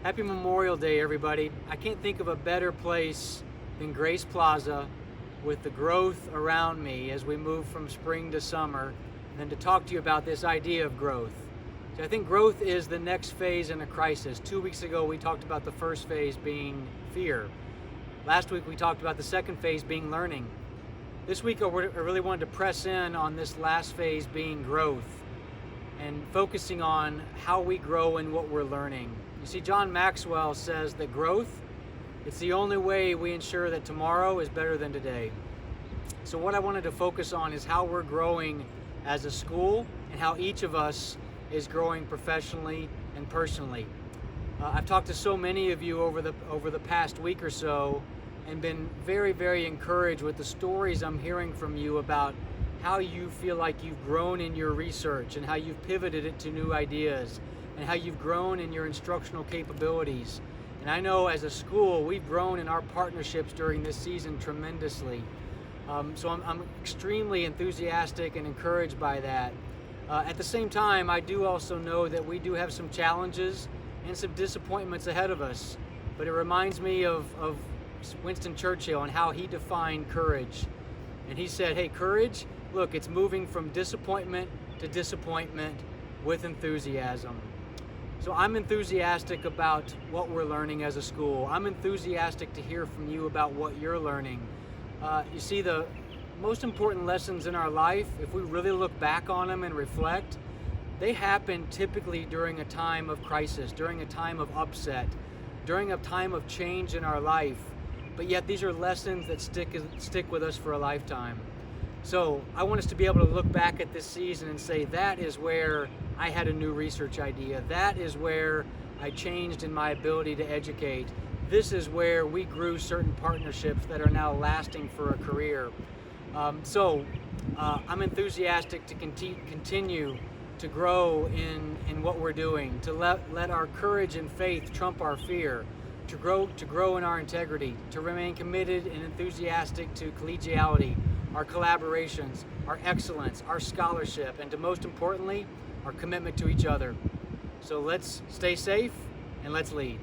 Happy Memorial Day, everybody. I can't think of a better place than Grace Plaza with the growth around me as we move from spring to summer than to talk to you about this idea of growth. So I think growth is the next phase in a crisis. 2 weeks ago, we talked about the first phase being fear. Last week, we talked about the second phase being learning. This week, I really wanted to press in on this last phase being growth and focusing on how we grow and what we're learning. You see, John Maxwell says that growth, it's the only way we ensure that tomorrow is better than today. So what I wanted to focus on is how we're growing as a school and how each of us is growing professionally and personally. I've talked to so many of you over the past week or so and been very, very encouraged with the stories I'm hearing from you about how you feel like you've grown in your research and how you've pivoted it to new ideas and how you've grown in your instructional capabilities. And I know as a school, we've grown in our partnerships during this season tremendously. So I'm extremely enthusiastic and encouraged by that. At the same time, I do also know that we do have some challenges and some disappointments ahead of us. But it reminds me of Winston Churchill and how he defined courage. And he said, hey, courage, look, it's moving from disappointment to disappointment with enthusiasm. So I'm enthusiastic about what we're learning as a school. I'm enthusiastic to hear from you about what you're learning. You see, the most important lessons in our life, if we really look back on them and reflect, they happen typically during a time of crisis, during a time of upset, during a time of change in our life. But yet these are lessons that stick with us for a lifetime. So I want us to be able to look back at this season and say, that is where I had a new research idea. That is where I changed in my ability to educate. This is where we grew certain partnerships that are now lasting for a career. I'm enthusiastic to continue to grow in what we're doing, to let our courage and faith trump our fear, to grow in our integrity, to remain committed and enthusiastic to collegiality, our collaborations, our excellence, our scholarship, and to most importantly, our commitment to each other. So let's stay safe and let's lead.